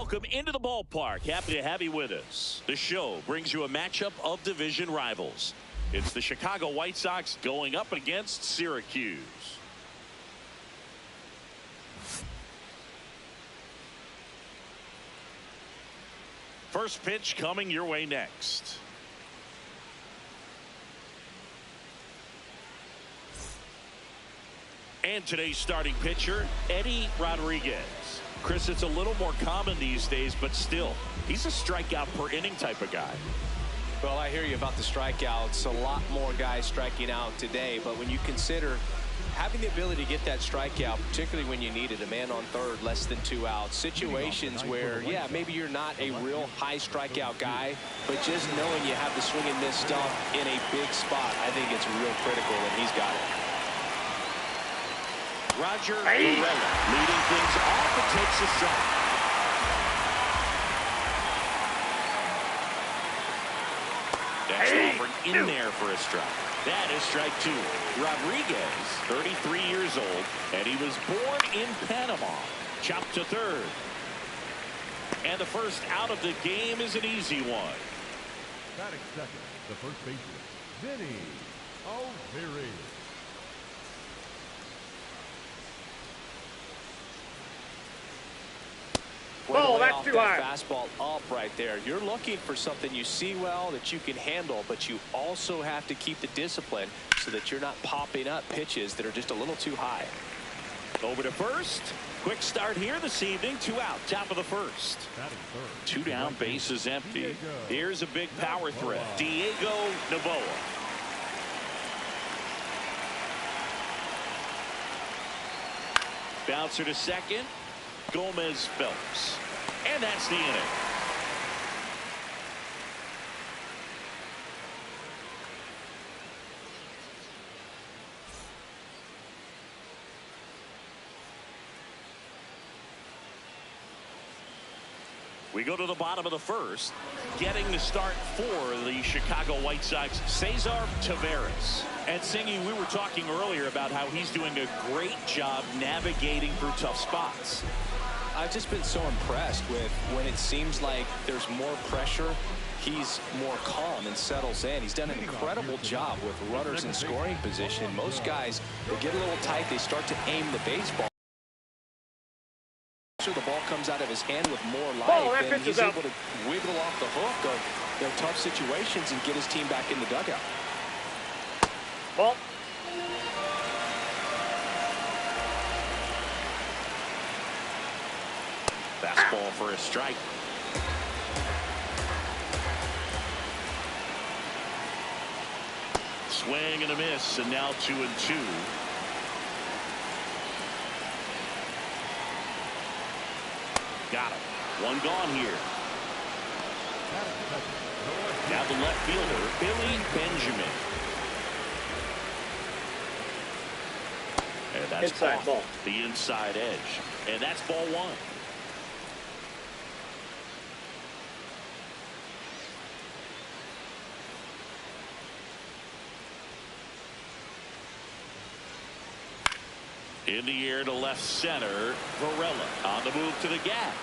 Welcome into the ballpark. Happy to have you with us. The show brings you a matchup of division rivals. It's the Chicago White Sox going up against Syracuse. First pitch coming your way next. And today's starting pitcher, Eddie Rodriguez. Chris, it's a little more common these days, but still, he's a strikeout per inning type of guy. Well, I hear you about the strikeouts. A lot more guys striking out today, but when you consider having the ability to get that strikeout, particularly when you need it, a man on third, less than 2 outs, situations where, yeah, maybe you're not a real high strikeout guy, but just knowing you have the swing and miss stuff in a big spot, I think it's real critical, and he's got it. Roger Varela leading things off and takes a strike. Next offering in there for a strike. That is strike 2. Rodriguez, 33 years old, and he was born in Panama. Chopped to third. And the first out of the game is an easy one. Batting second, the first baseman, Vinny O'Leary. Oh, that's too high. Fastball up right there. You're looking for something you see well that you can handle, but you also have to keep the discipline so that you're not popping up pitches that are just a little too high. Over to first. Quick start here this evening. 2 out, top of the first. 2 down, base is empty. Here's a big power threat. Diego Novoa. Bouncer to second. Gomez Phelps. And that's the inning. We go to the bottom of the first. Getting the start for the Chicago White Sox, Cesar Taveras. And Singy, we were talking earlier about how he's doing a great job navigating through tough spots. I've just been so impressed with when it seems like there's more pressure, he's more calm and settles in. He's done an incredible job with runners in scoring position. Most guys, they get a little tight, they start to aim the baseball. The ball comes out of his hand with more life, and he's able to wiggle off the hook of their tough situations and get his team back in the dugout. Ball. Fastball for a strike. Swing and a miss, and now 2-2. Got him. One gone here. Now the left fielder, Billy Benjamin. And that's inside off ball. The inside edge. And that's ball 1. In the air to left center, Varela on the move to the gap.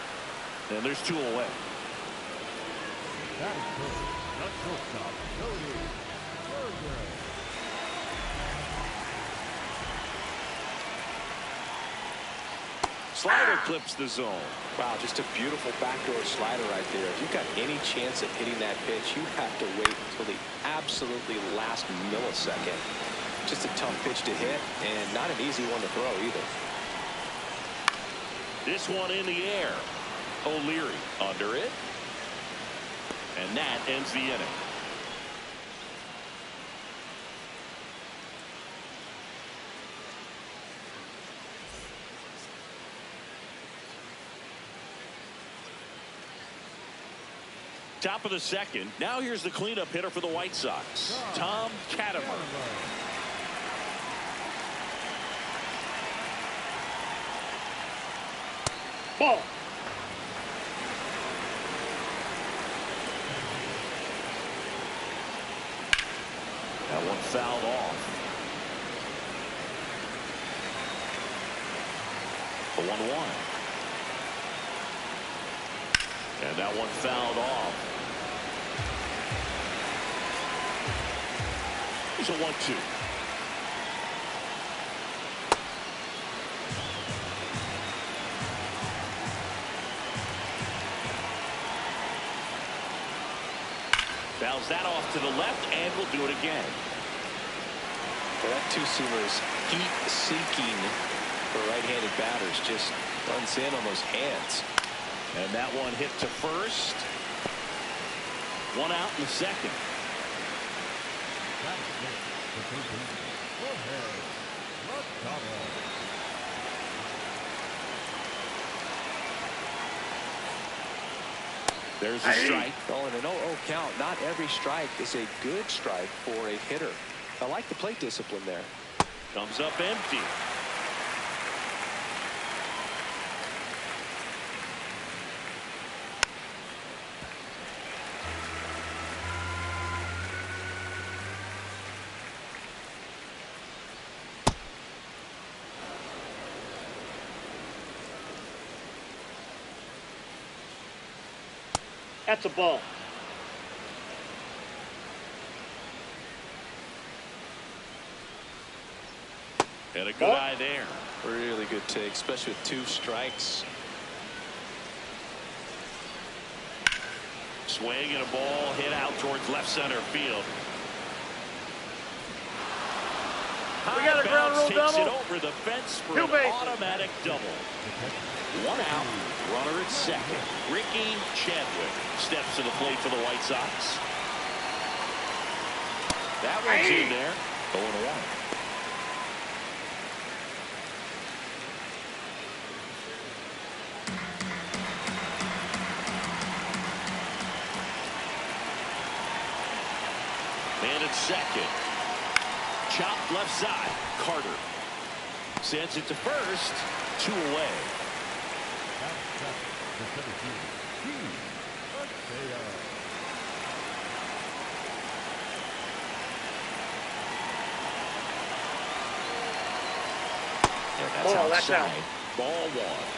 And there's 2 away. That is good. The shortstop, Cody Berger. Slider clips the zone. Wow, just a beautiful backdoor slider right there. If you've got any chance of hitting that pitch, you have to wait until the absolutely last millisecond. Just a tough pitch to hit, and not an easy one to throw either. This one in the air. O'Leary under it. And that ends the inning. Top of the second. Now here's the cleanup hitter for the White Sox, Tom Katimer. Ball. That one fouled off. The 1-1. And that one fouled off. Here's a 1-2. Fouls that off to the left, and we'll do it again. That two-seamer is heat-seeking for right-handed batters. Just runs in on those hands. And that one hit to first. One out in the second. That's it. The big lead. Go ahead. Let's double. There's a strike. Oh, and an 0-0 count. Not every strike is a good strike for a hitter. I like the plate discipline there. Comes up empty. That's a ball. Had a good eye there. Really good take, especially with 2 strikes. Swing and a ball hit out towards left center field. We got a ground rule Takes double. it over the fence for Two an bases. automatic double. One out. Runner at second. Ricky Chadwick steps to the plate for the White Sox. That one's in there. 0-1. Man at second. Chopped left side. Carter sends it to first. 2 away. The 17. And that's outside. Ball 1.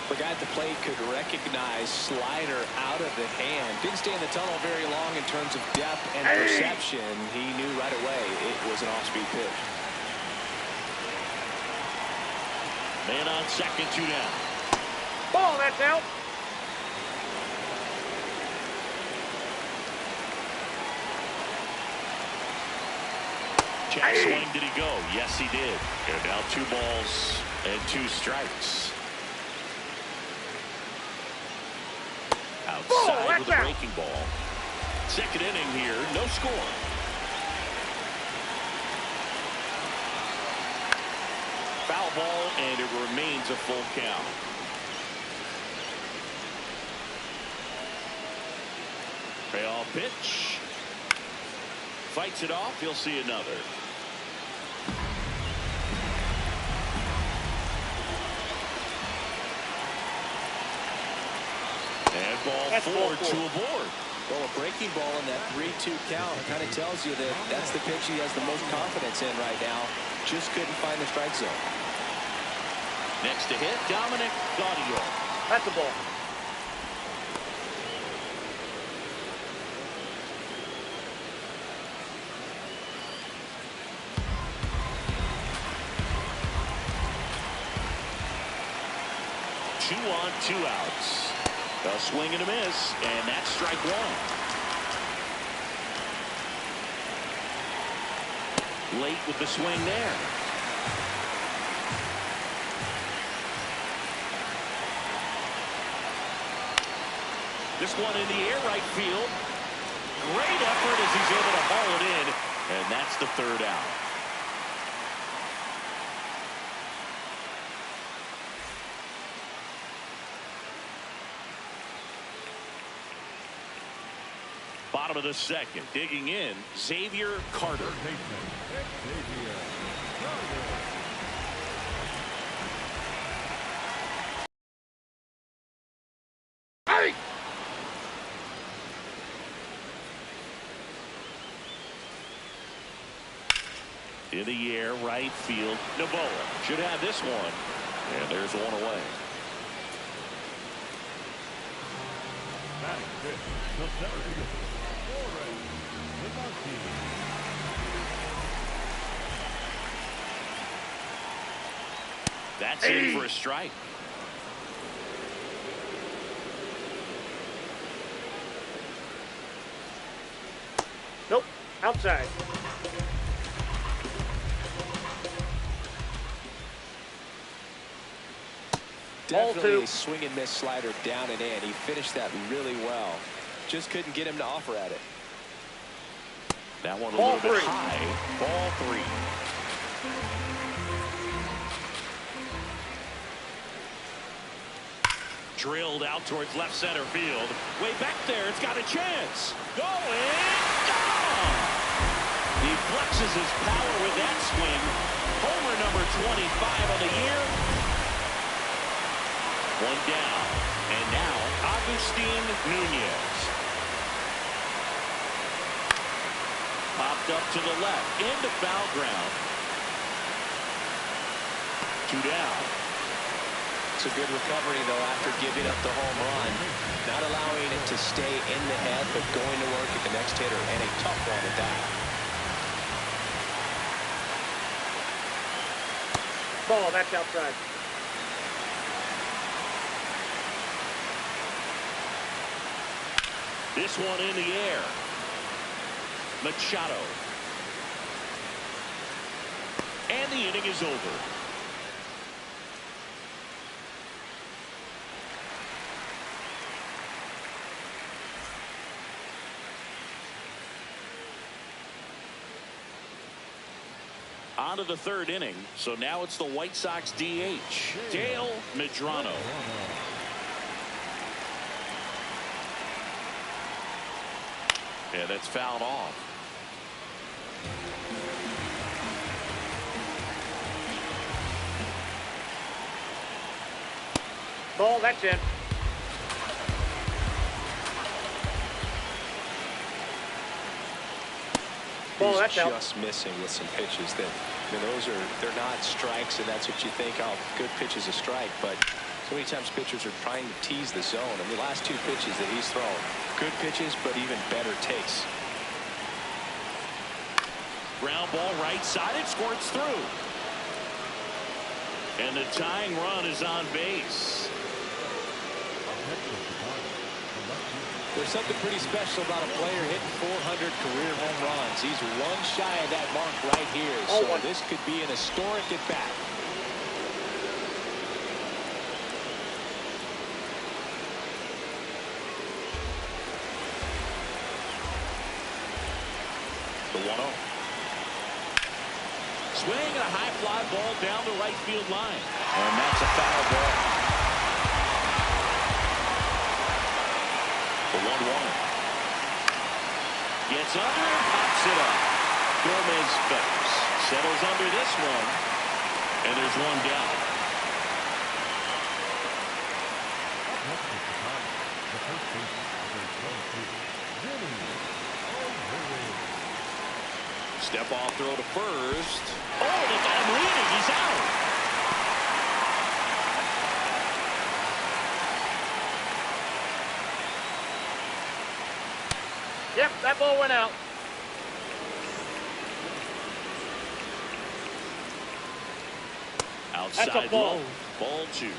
The guy at the plate could recognize slider out of the hand. Didn't stay in the tunnel very long in terms of depth and perception. He knew right away it was an off-speed pitch. Man on second, 2 down. Ball, that's out. Check swing, did he go? Yes, he did. And now 2 balls and 2 strikes. Outside with a breaking ball. Second inning here, no score. Foul ball, and it remains a full count. Payoff pitch. Fights it off. He'll see another. And ball That's 4, ball 4. 2 aboard. Well, a breaking ball in that 3-2 count kind of tells you that that's the pitch he has the most confidence in right now. Just couldn't find the strike zone. Next to hit, Dominic Gaudio. That's a ball. Two on, 2 outs. A swing and a miss, and that's strike 1. Late with the swing there. This one in the air, right field. Great effort as he's able to haul it in, and that's the 3rd out. Bottom of the second, digging in, Xavier Carter. Hey! In the air, right field, Novoa should have this one, and there's 1 away. Batting fifth, the center fielder, Syracuse. That's in for a strike. Nope. Outside. Definitely a swing and miss slider down and in. He finished that really well. Just couldn't get him to offer at it. That one a Ball little bit three. high. Ball three. Drilled out towards left center field. Way back there. It's got a chance. Going. Gone. He flexes his power with that swing. Homer number 25 of the year. One down. And now Agustin Nunez. Popped up to the left. Into foul ground. Two down. It's a good recovery, though, after giving up the home run. Not allowing it to stay in the head, but going to work at the next hitter. And a tough one at that. Ball. That's outside. This one in the air. Machado. And the inning is over. On to the third inning. So now it's the White Sox DH, Dale Medrano. Yeah, that's fouled off. Ball. That's in. Ball. That's out. Just missing with some pitches that, I mean, they're not strikes, and that's what you think, oh, good pitch is a strike, but so many times pitchers are trying to tease the zone. I mean, the last two pitches that he's thrown, good pitches, but even better takes. Ground ball right side. It squirts through. And the tying run is on base. There's something pretty special about a player hitting 400 career home runs. He's one shy of that mark right here. So this could be an historic at bat. The 1-0. Swing and a high fly ball down the right field line. And that's a foul ball. The 1-1. Gets under and pops it up. Gomez Phelps settles under this one. And there's one down. Step off throw to first. Oh, that's on leading. He's out. Yep, that ball went out. Outside That's a ball. low. Ball two.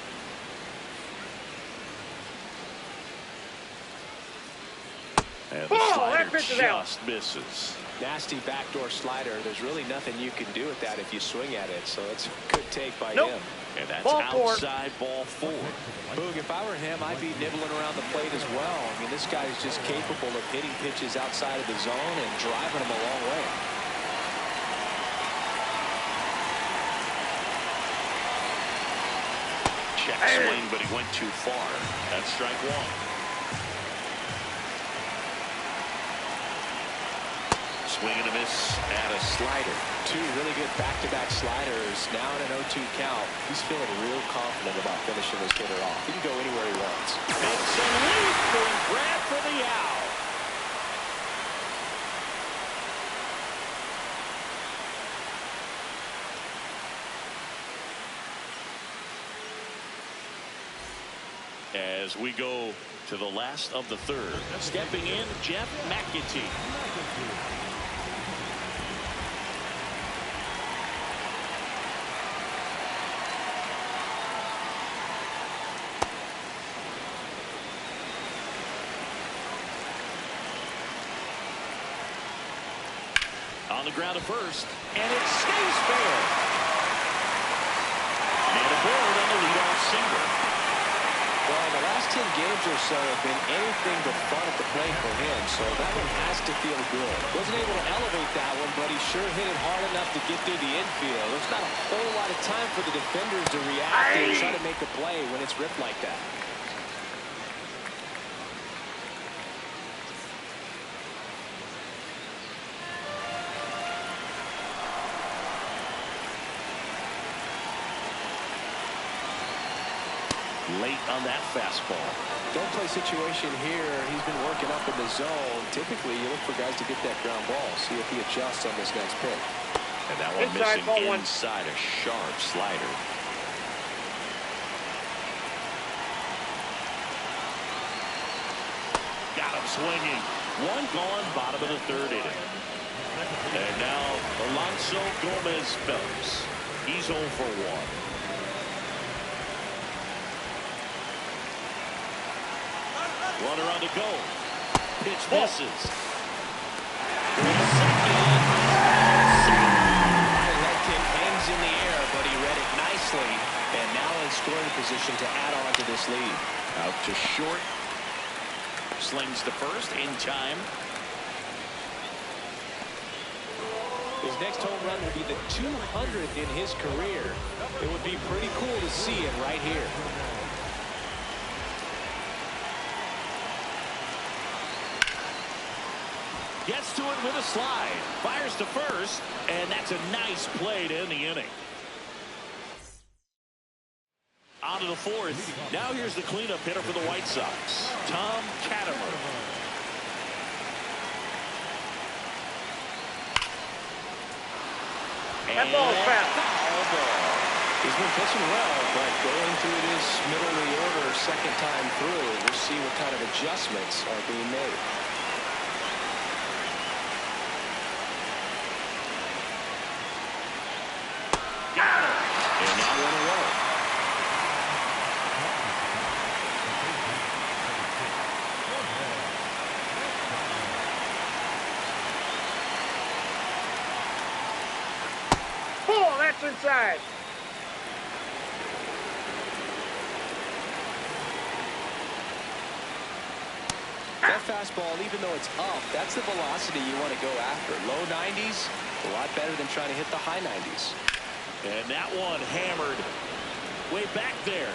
And the slider just misses. Nasty backdoor slider. There's really nothing you can do with that if you swing at it. So it's a good take by Nope. him. And that's Ball four. outside ball four. Boog, if I were him, I'd be nibbling around the plate as well. I mean, this guy is just capable of hitting pitches outside of the zone and driving them a long way. Check swing, but he went too far. That's strike one. Swing and a miss at a slider. Two really good back-to-back sliders. Now in an 0-2 count. He's feeling real confident about finishing this hitter off. He can go anywhere he wants. Makes a leap and grab for the out. As we go to the last of the third. Stepping in, Jeff McAtee. On the ground at first, and it stays fair. And a board on the leadoff single. Well, the last 10 games or so have been anything but fun at the plate for him, so that one has to feel good. Wasn't able to elevate that one, but he sure hit it hard enough to get through the infield. There's not a whole lot of time for the defenders to react and try to make a play when it's ripped like that. Late on that fastball. Don't play situation here. He's been working up in the zone. Typically, you look for guys to get that ground ball. See if he adjusts on this next pitch. And that one Inside, missing ball one. inside a sharp slider. Got him swinging. One gone, bottom of the third inning. And now Alonso Gomez Phelps. He's 0 for 1. Runner on the go. Pitch misses. High leg kick hangs in the air, but he read it nicely. And now in scoring position to add on to this lead. Out to short. Slings to first in time. His next home run will be the 200th in his career. It would be pretty cool to see it right here. Gets to it with a slide. Fires to first. And that's a nice play to end the inning. On to the fourth. Now here's the cleanup hitter for the White Sox, Tom Cattermer. That ball is foul. He's been pitching well, but going through this middle of the order second time through, we'll see what kind of adjustments are being made. And now 1 away. Oh, that's inside. That fastball, even though it's up, that's the velocity you want to go after. Low 90s, a lot better than trying to hit the high 90s. And that one hammered way back there.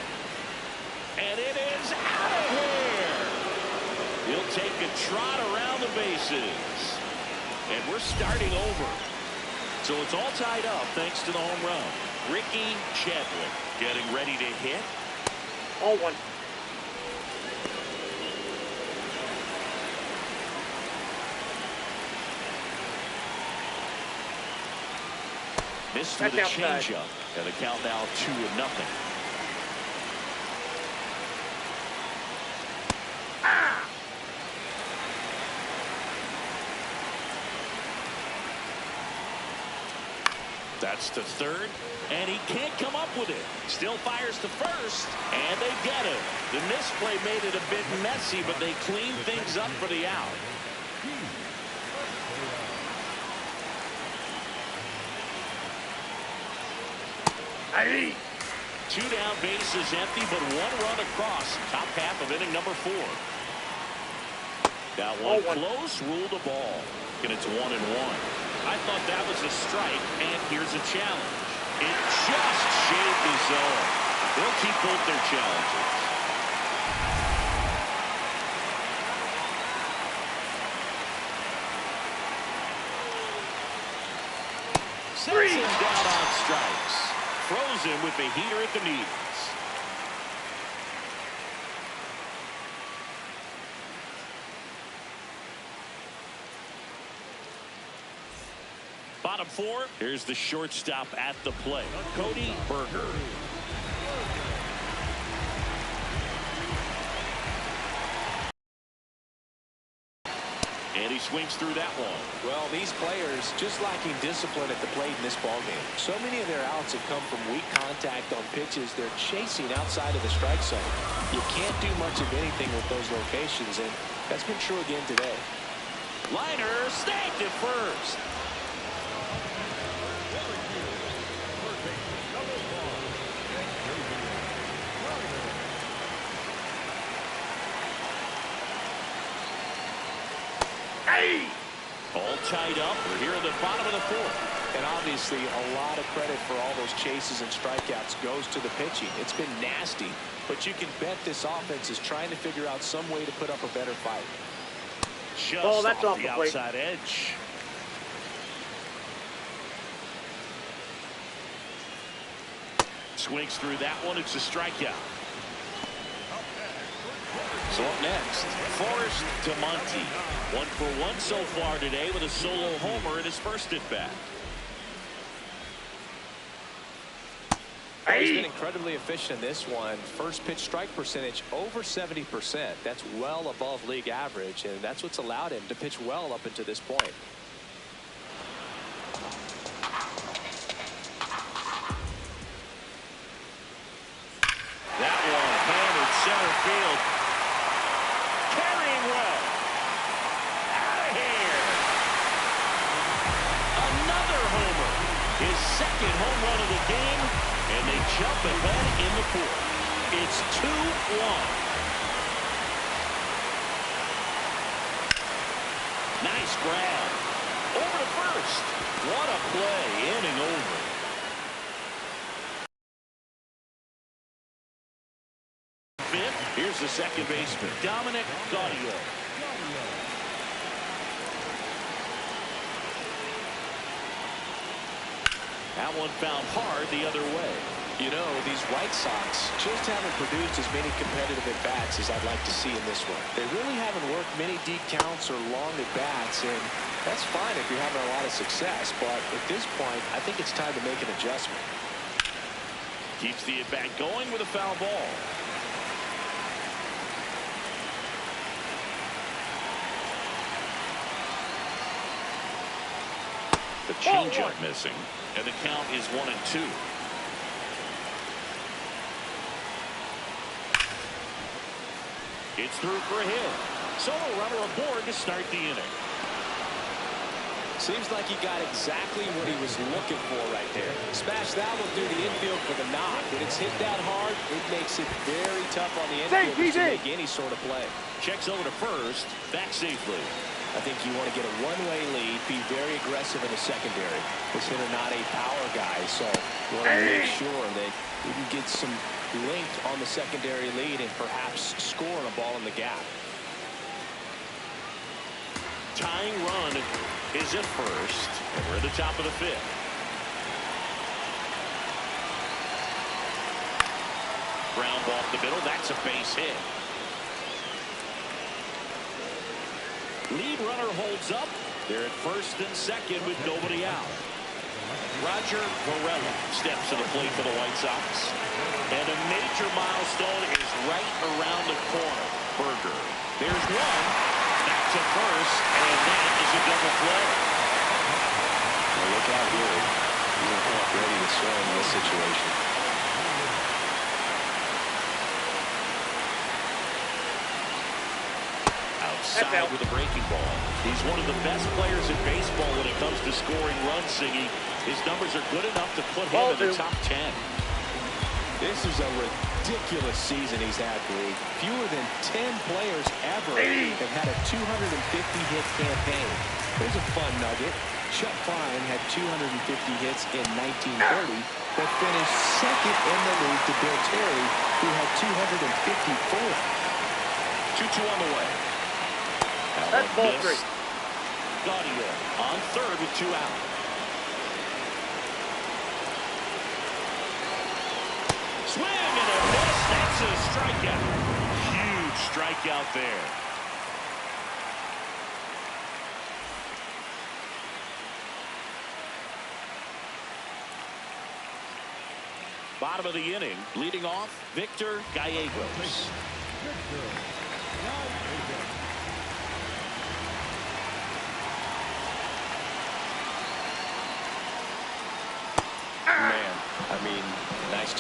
And it is out of here. He'll take a trot around the bases. And we're starting over. So it's all tied up thanks to the home run. Ricky Chadwick getting ready to hit. 0-1. Missed with a That's outside. changeup. And the count now 2-0. That's to third, and he can't come up with it. Still fires to first, and they get it. The misplay made it a bit messy, but they cleaned things up for the out. Aye. 2 down, bases empty, but 1 run across. Top half of inning number 4. That one 0-1. close, ruled a ball. And it's 1-1. I thought that was a strike, and here's a challenge. It just shaved the zone. They'll keep both their challenges. Sets him down on strikes. Throws him with the heater at the knees. Bottom 4. Here's the shortstop at the plate, Cody Berger. And he swings through that one. Well, these players just lacking discipline at the plate in this ballgame. So many of their outs have come from weak contact on pitches they're chasing outside of the strike zone. You can't do much of anything with those locations, and that's been true again today. Liner snagged at first. All tied up. We're here in the bottom of the fourth. And obviously, a lot of credit for all those chases and strikeouts goes to the pitching. It's been nasty, but you can bet this offense is trying to figure out some way to put up a better fight. Just that's off the outside edge. Swings through that one. It's a strikeout. So up next, Forrest DeMonte. 1 for 1 so far today with a solo homer in his first at bat. He's been incredibly efficient in this one. First pitch strike percentage over 70%. That's well above league average, and that's what's allowed him to pitch well up until this point. That one hammered center field. Carrying well. Out of here. Another homer. His second home run of the game, and they jump ahead in the fourth. It's 2-1. Nice grab. Over to first. What a play. Inning over. Fifth, here's the second baseman, Dominic Gaudio. That one found hard the other way. You know, these White Sox just haven't produced as many competitive at-bats as I'd like to see in this one. They really haven't worked many deep counts or long at-bats, and that's fine if you're having a lot of success. But at this point, I think it's time to make an adjustment. Keeps the at-bat going with a foul ball. The changeup missing, and the count is 1-2. It's through for a hit. Solo runner aboard to start the inning. Seems like he got exactly what he was looking for right there. Smash that one through the infield for the knock. When it's hit that hard, it makes it very tough on the infielders to make any sort of play. Checks over to first, back safely. I think you want to get a one-way lead, be very aggressive in the secondary. This hitter not a power guy, so you want to make sure that you can get some length on the secondary lead and perhaps score on a ball in the gap. Tying run is at first, and we're at the top of the fifth. Ground ball up the middle, that's a base hit. Lead runner holds up. They're at first and second with nobody out. Roger Varela steps to the plate for the White Sox. And a major milestone is right around the corner. Berger. There's one. Back to first. And that is a double play. Well, look out here. He's going to come up ready to swing in this situation. Outside with a breaking ball. He's one of the best players in baseball when it comes to scoring runs, Siggy. His numbers are good enough to put him in the top 10. This is a ridiculous season he's had, Greg. Fewer than 10 players ever have had a 250-hit campaign. There's a fun nugget. Chuck Fine had 250 hits in 1930, but finished second in the league to Bill Terry, who had 254. 2-2 on the way. That's ball three. Gaudio on third with 2 out. Swing and a miss. That's a strikeout. Huge strikeout there. Bottom of the inning, leading off, Victor Gallegos.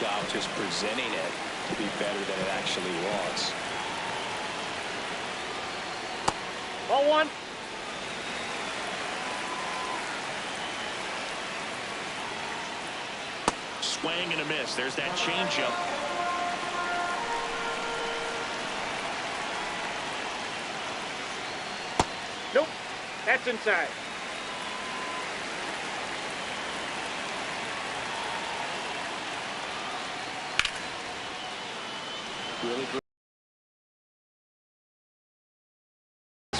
job just presenting it to be better than it actually was. Ball one. Swing and a miss. There's that changeup. Nope. That's inside. Really good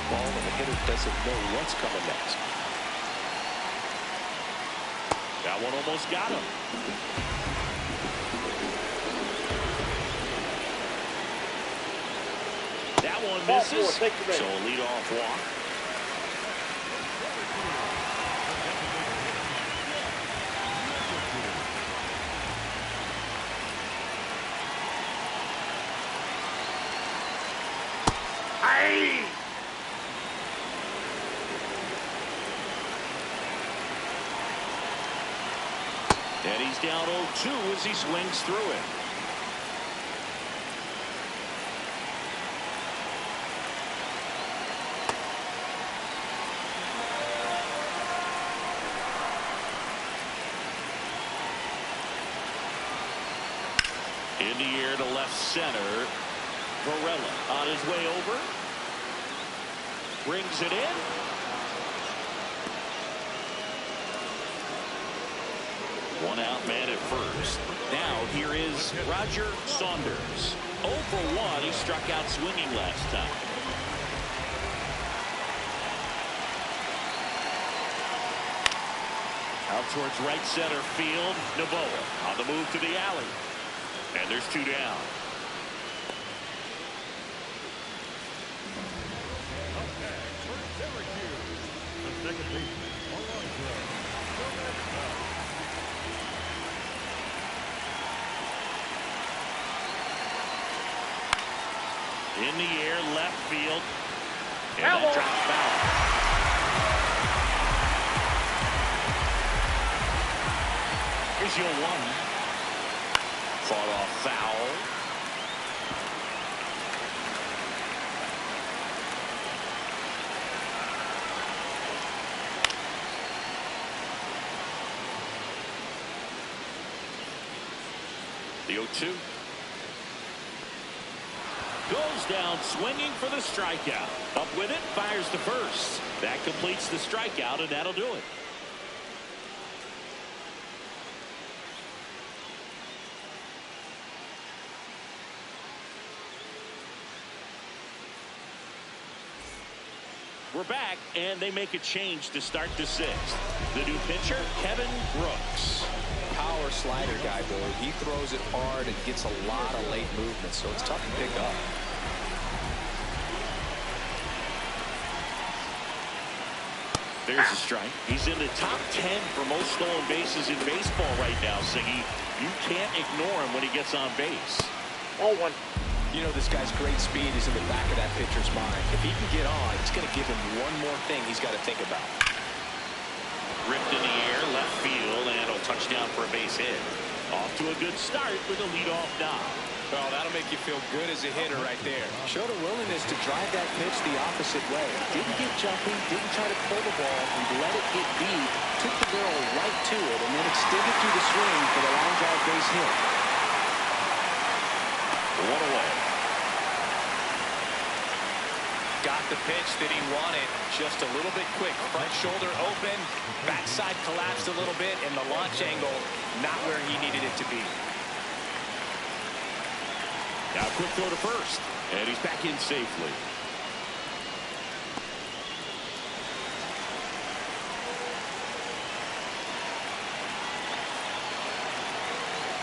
ball, and the hitter doesn't know what's coming next. That one almost got him. That one misses. So a leadoff walk. Hey! And he's down 0-2 as he swings through it. In the air to left center. Varela on his way over. Brings it in. One out man at first. Now here is Roger Saunders. 0 for 1. He struck out swinging last time. Out towards right center field. Novoa on the move to the alley. And there's 2 down. Up next for Syracuse, the second baseman, Alonzo. In the air, left field. And that drops foul. Here's your 1. Fought off foul. The 0-2. Goes down swinging for the strikeout. Up with it, fires to first. That completes the strikeout, and that'll do it. We're back, and they make a change to start the 6th. The new pitcher, Kevin Brooks. Power slider guy, Billy. He throws it hard and gets a lot of late movement, so it's tough to pick up. There's a strike. He's in the top 10 for most stolen bases in baseball right now, Siggy. You can't ignore him when he gets on base. Ball one. You know, this guy's great speed is in the back of that pitcher's mind. If he can get on, it's going to give him one more thing he's got to think about. Ripped in the air, left field, and a touchdown for a base hit. Off to a good start with a leadoff knock. Well, that'll make you feel good as a hitter right there. Showed a willingness to drive that pitch the opposite way. Didn't get jumpy, didn't try to pull the ball. He let it get deep, took the barrel right to it, and then extended through the swing for the line drive base hit. One away. Got the pitch that he wanted, just a little bit quick. Front shoulder open, backside collapsed a little bit, and the launch angle not where he needed it to be. Now quick throw to first, and he's back in safely.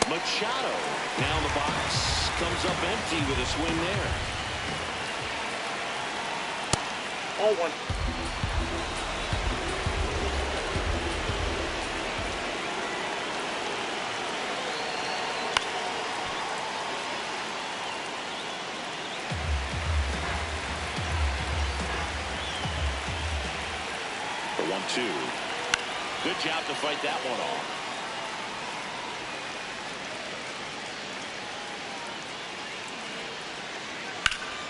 Machado down the box, comes up empty with a swing there. Ball one. The 1-2. Good job to fight that one off.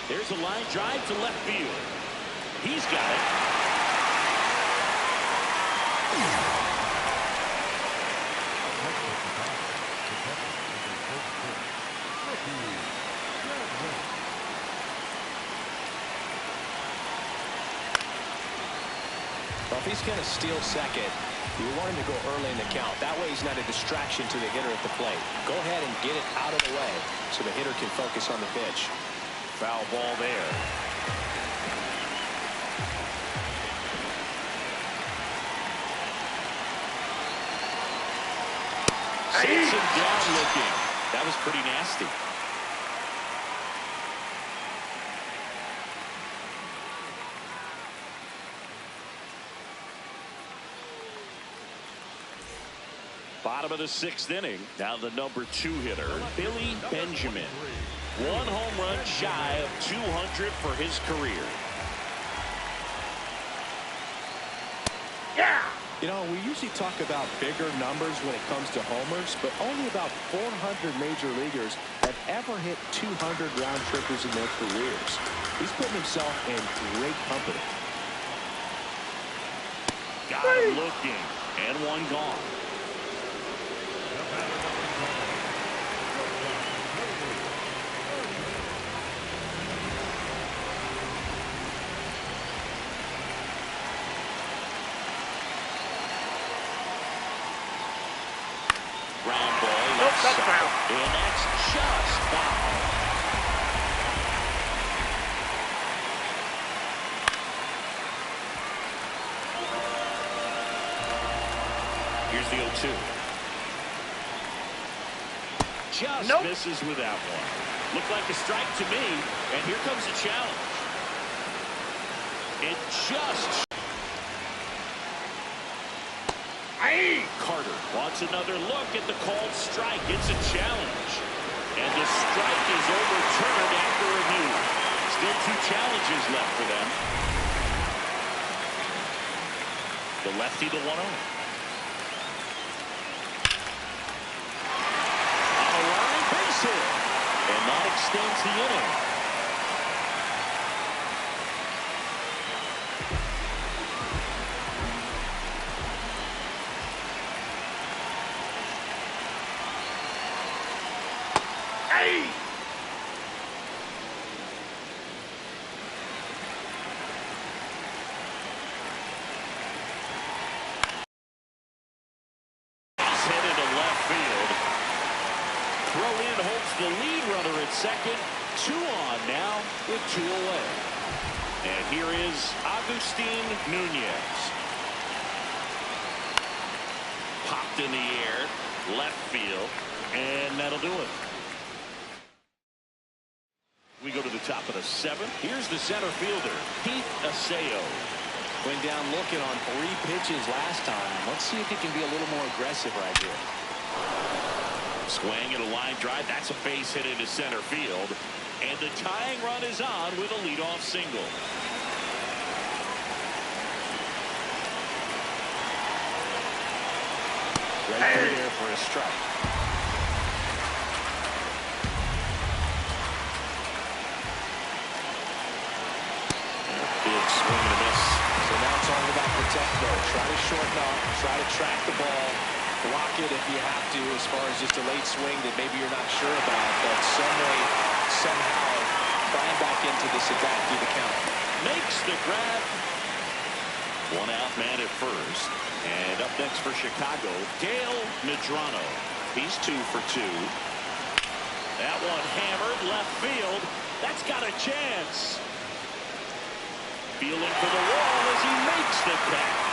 There's a line drive to left field. He's got it. Well, if he's going to steal second, you want him to go early in the count. That way he's not a distraction to the hitter at the plate. Go ahead and get it out of the way so the hitter can focus on the pitch. Foul ball there. Sits him down looking. That was pretty nasty. Bottom of the 6th inning. Now the number 2 hitter, Billy Benjamin. 1 home run shy of 200 for his career. Yeah! You know, we usually talk about bigger numbers when it comes to homers, but only about 400 major leaguers have ever hit 200 round trippers in their careers. He's putting himself in great company. Got him looking, and 1 gone. Ground ball, left that's side. foul. And that's just foul. Here's the 0-2. Just misses with that one. Looked like a strike to me, and here comes the challenge. It just... Carter wants another look at the called strike. It's a challenge. And the strike is overturned after review. Still 2 challenges left for them. The lefty to 1-0. On a line base hit. And that extends the inning. The lead runner at second. 2 on now with 2 away. And here is Agustin Nunez. Popped in the air, left field, and that'll do it. We go to the top of the 7th. Here's the center fielder, Pete Aseo. Went down looking on 3 pitches last time. Let's see if he can be a little more aggressive right here. Swing and a line drive. That's a base hit into center field. And the tying run is on with a leadoff single. Right there for a strike. Big swing and a miss. So now it's all about protect mode. Try to shorten up. Try to track the ball. Block it if you have to, as far as just a late swing that maybe you're not sure about, but some way, somehow, climb back into this at bat through the count. Makes the grab. 1 out man at first. And up next for Chicago, Dale Medrano. He's 2 for 2. That one hammered left field. That's got a chance. Feeling for the wall as he makes the catch.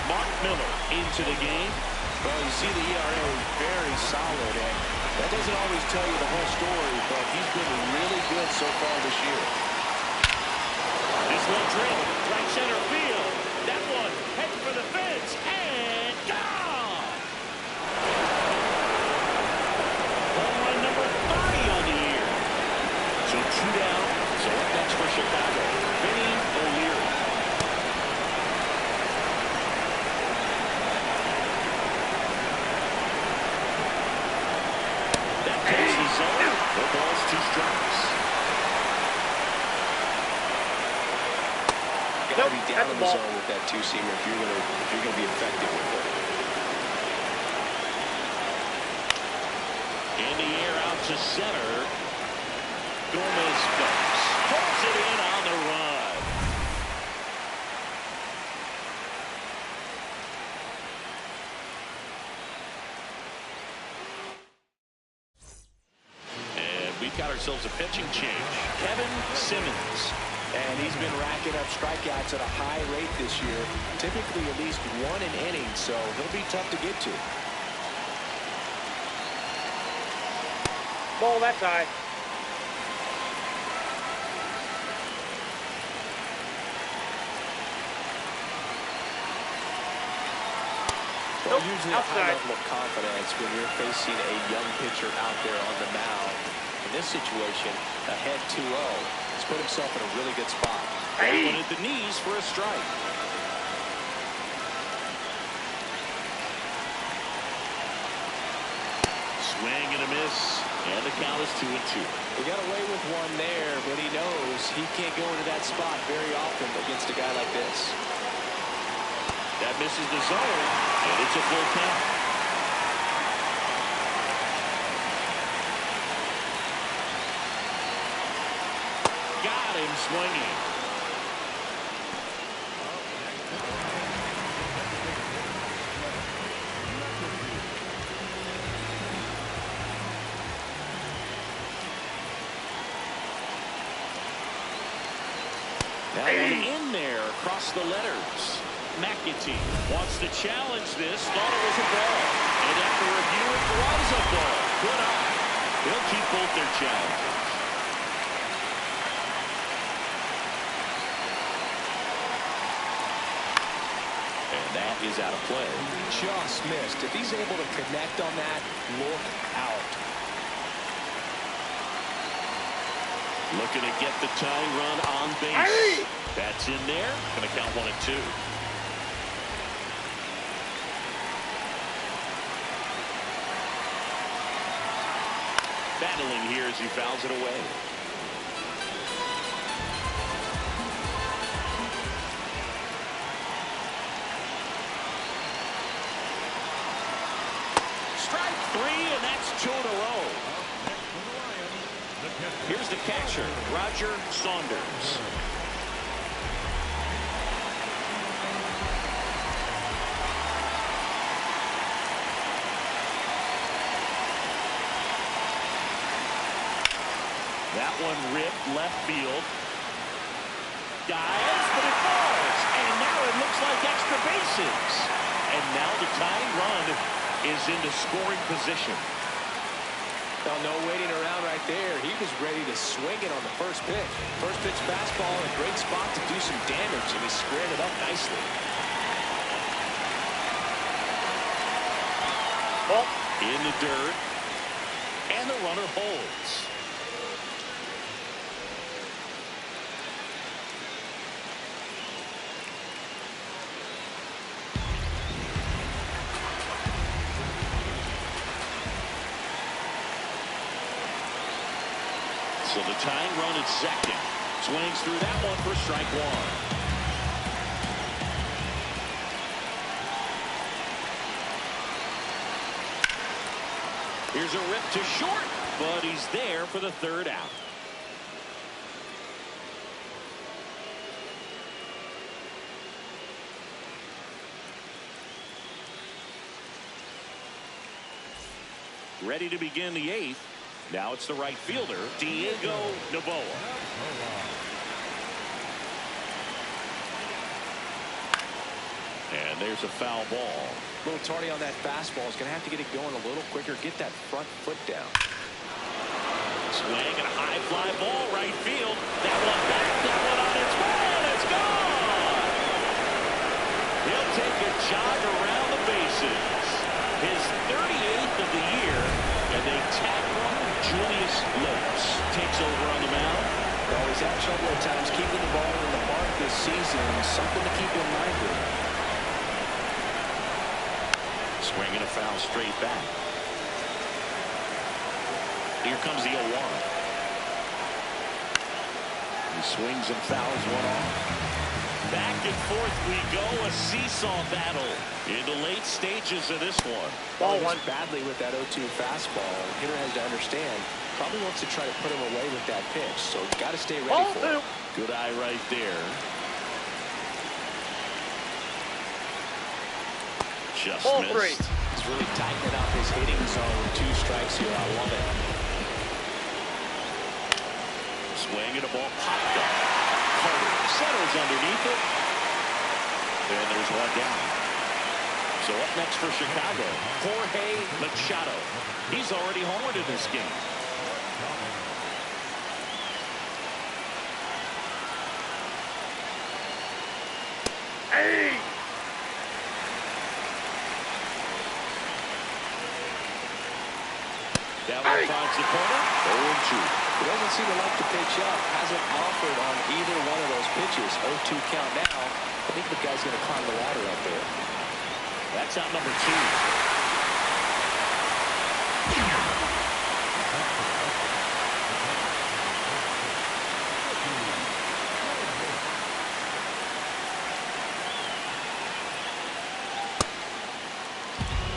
Mark Miller into the game. Well, you see the ERA is very solid, and that doesn't always tell you the whole story, but he's been really good so far this year. This one drilled right center field. That one heading for the fence and gone. Home run number 30 on the year. So 2 down. So up next for Chicago, Vinny O'Leary. That takes the zone. They'll in the zone with that two-seamer if you're going to be effective with it. In the air out to center. Gomez goes. Pulls it in on the run. And we've got ourselves a pitching change. Kevin Simmons. And he's been racking up strikeouts at a high rate this year, typically at least one an inning, so he'll be tough to get to. Ball, that's high. Well, Nope, usually a high outside. level of confidence when you're facing a young pitcher out there on the mound. In this situation, ahead 2-0. He's put himself in a really good spot. That one at the knees for a strike. Swing and a miss, and the count is 2-2. He got away with one there, but he knows he can't go into that spot very often against a guy like this. That misses the zone, and it's a full count. Got him swinging. That one in there across the letters. McAtee wants to challenge this. Thought it was a ball. And after review, it was a ball. Good eye. They'll keep both their challenges. And that is out of play. Just missed. If he's able to connect on that, look out. Looking to get the tying run on base. Hey! That's in there. Going to count 1-2. Battling here as he fouls it away. Strike 3, and that's 2 in a row. Here's the catcher, Roger Saunders. That one ripped left field. Dives, but it falls. And now it looks like extra bases. And now the tying run is into scoring position. Well, no waiting around right there. He was ready to swing it on the first pitch. First pitch fastball in a great spot to do some damage, and he squared it up nicely. Ball. In the dirt. And the runner holds. So the tying run at second. Swings through that one for strike 1. Here's a rip to short, but he's there for the third out. Ready to begin the 8th. Now it's the right fielder, Diego Noboa. And there's a foul ball. A little tardy on that fastball. He's going to have to get it going a little quicker. Get that front foot down. Swing and a high fly ball right field. That one back, that one on its way, and it's gone! He'll take a jog around the bases. His 38th of the year, and they tag on Julius Lopes. Takes over on the mound. Well, he's had trouble at times keeping the ball in the park this season. Something to keep in mind here. Swinging a foul straight back. Here comes the 0-1. He swings and fouls one off. Back and forth we go, a seesaw battle in the late stages of this one. Ball one. Badly with that 0-2 fastball. Hitter has to understand, probably wants to try to put him away with that pitch, so got to stay ready Ball for two. it. Good eye right there. Just Ball missed. three. He's really tightening up his hitting zone with 2 strikes here. I love it. Swing and a ball popped up. Carter settles underneath it. And there's one down. So up next for Chicago, Jorge Machado. He's already homered in this game. Hey! That one finds the corner. 0-2. He doesn't seem to like the pitch up. Hasn't offered on either one of those pitches. 0-2 count now. I think the guy's going to climb the ladder up there. That's out number 2.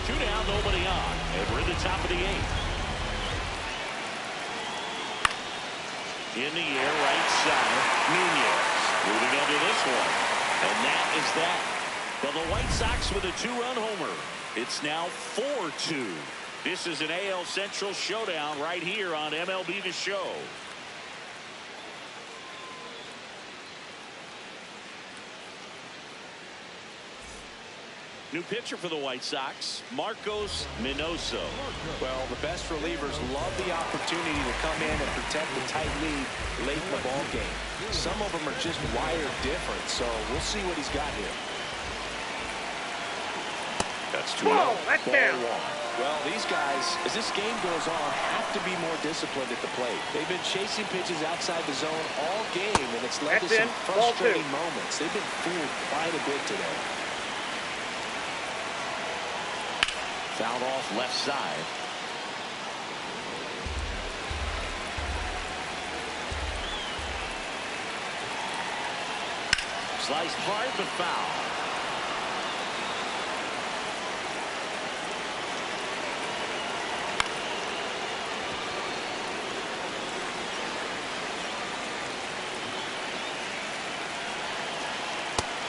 Two down, nobody on. And we're in the top of the 8th. In the air, right side, Nunez moving under this one. And that is that. Well, the White Sox with a 2-run homer. It's now 4-2. This is an AL Central showdown right here on MLB The Show. New pitcher for the White Sox, Marcos Minoso. Well, the best relievers love the opportunity to come in and protect the tight lead late in the ball game. Some of them are just wired different, so we'll see what he's got here. That's 2. Whoa, that's down. Well, these guys, as this game goes on, have to be more disciplined at the plate. They've been chasing pitches outside the zone all game, and it's led That's to some in. Ball frustrating two. moments. They've been fooled quite a bit today. Fouled off left side. Sliced hard but foul.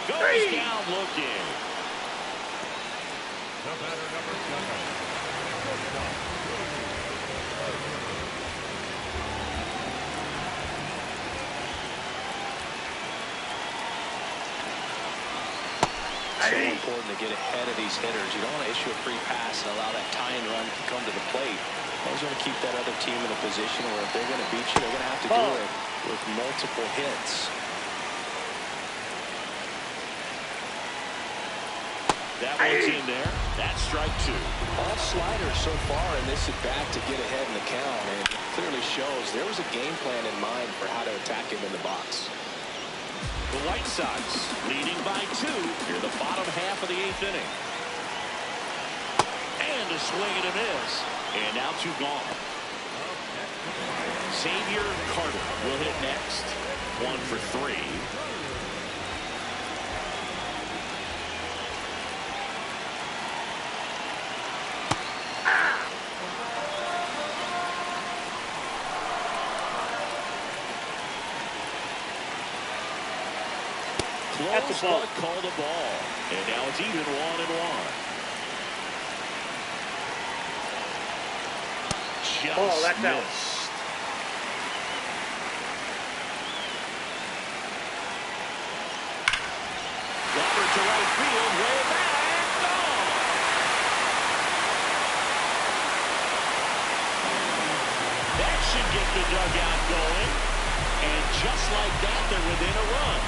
Goes down looking. The batter, number 7. So important to get ahead of these hitters. You don't want to issue a free pass and allow that tying run to come to the plate. Always want to keep that other team in a position where if they're going to beat you, they're going to have to do it with multiple hits. That one's in there. That's strike 2. All sliders so far in this at bat to get ahead in the count, and it clearly shows there was a game plan in mind for how to attack him in the box. The White Sox leading by 2 here the bottom half of the 8th inning. And a swing and a miss. And now 2 gone. Xavier Carter will hit next. 1 for 3. That's a ball. Called a ball. And now it's even 1-1. Just that's out. missed. Robert to right field, way back, gone. That should get the dugout going. And just like that, they're within a run.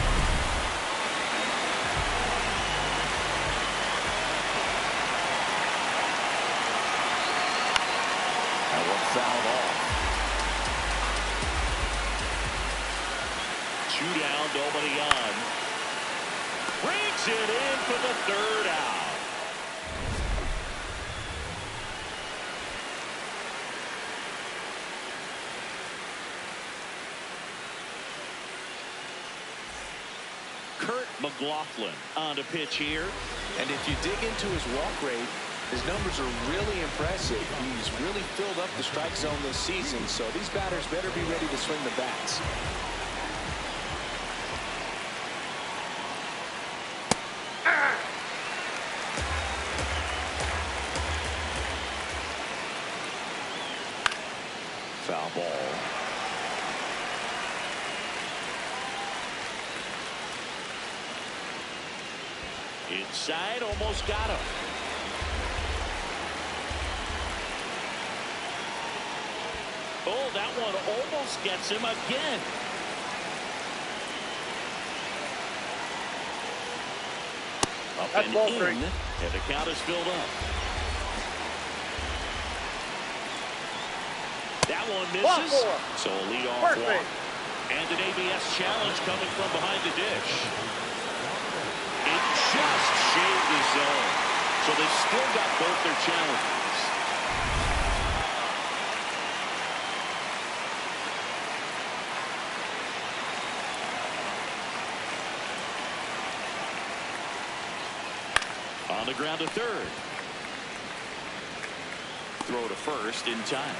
That one fouled off. 2 down, nobody on. Brings it in for the 3rd out. Kurt McLaughlin on the pitch here. And if you dig into his walk rate, his numbers are really impressive. He's really filled up the strike zone this season, so these batters better be ready to swing the bats. Foul ball. Inside, almost got him. Oh, that one almost gets him again. Up That's and ball in, three. and the count is filled up. That one misses, so a leadoff walk. And an ABS challenge coming from behind the dish. It just shaved the zone, so they still got both their challenges. On the ground to third. Throw to first in time.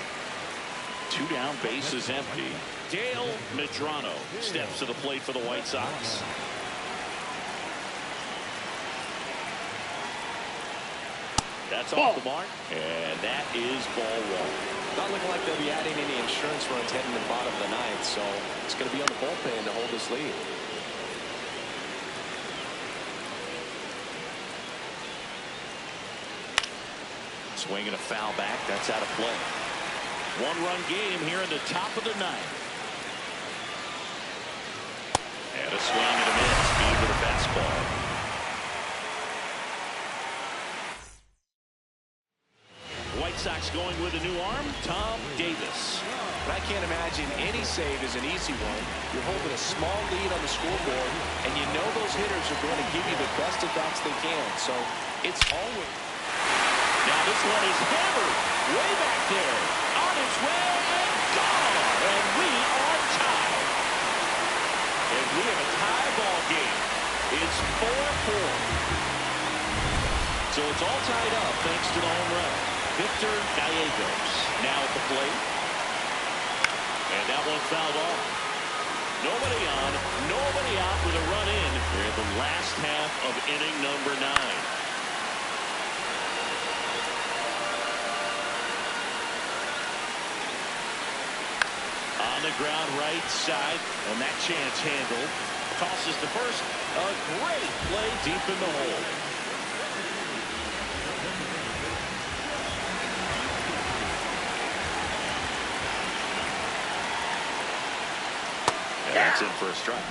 2 down, base is empty. Dale Medrano steps to the plate for the White Sox. That's off the mark, and that is ball one. Not looking like they'll be adding any insurance runs heading to the bottom of the ninth, so it's going to be on the bullpen to hold this lead. Swinging a foul back. That's out of play. 1-run game here in the top of the ninth. And a swing and a miss. Speed with a fastball. White Sox going with a new arm, Tom Davis. But I can't imagine any save is an easy one. You're holding a small lead on the scoreboard, and you know those hitters are going to give you the best at bats they can. So it's always... Now this one is hammered way back there. On its way and gone. And we are tied. And we have a tie ball game. It's 4-4. So it's all tied up thanks to the home run. Victor Gallegos now at the plate. And that one fouled off. Nobody on, nobody out with a run in. We're in the last half of inning number 9. On the ground right side, and that chance handled. Tosses to first. A great play deep in the hole. And that's in for a strike.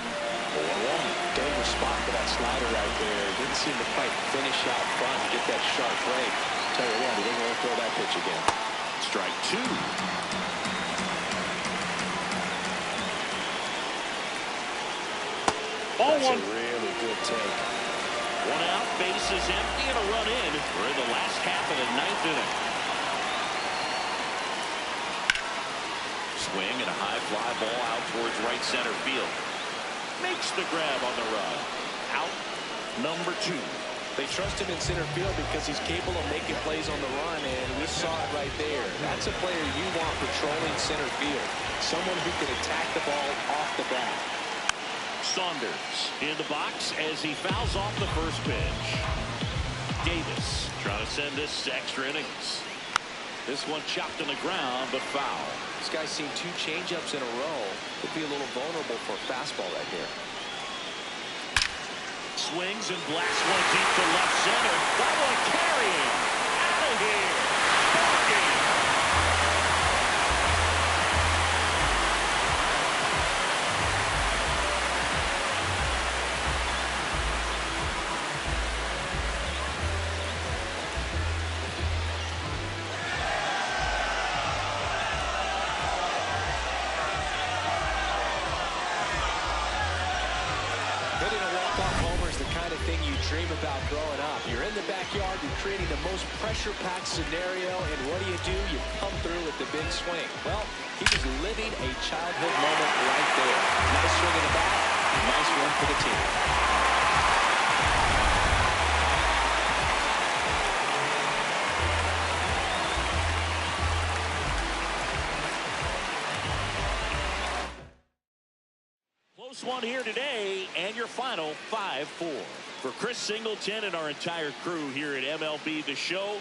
4-1. Dangerous spot for that slider right there. Didn't seem to quite finish out front and get that sharp break. Tell you what, he didn't want to throw that pitch again. Strike 2. That's a really good take. 1 out, base is empty, and a run in. We're in the last half of the 9th inning. Swing and a high fly ball out towards right center field. Makes the grab on the run. Out number 2. They trust him in center field because he's capable of making plays on the run, and we saw it right there. That's a player you want patrolling center field. Someone who can attack the ball off the bat. Saunders in the box as he fouls off the first pitch. Davis trying to send this to extra innings. This one chopped on the ground, but foul. This guy's seen 2 changeups in a row. Could be a little vulnerable for a fastball right here. Swings and blasts one deep to left center. That one carrying. Out of here. Ball game. Hitting a walk-off homer is the kind of thing you dream about growing up. You're in the backyard, you're creating the most pressure-packed scenario, and what do? You come through with the big swing. Well, he was living a childhood moment right there. Nice swing in the bat, Nice win for the team. Close one here today, and your final 5-4. For Chris Singleton and our entire crew here at MLB The Show,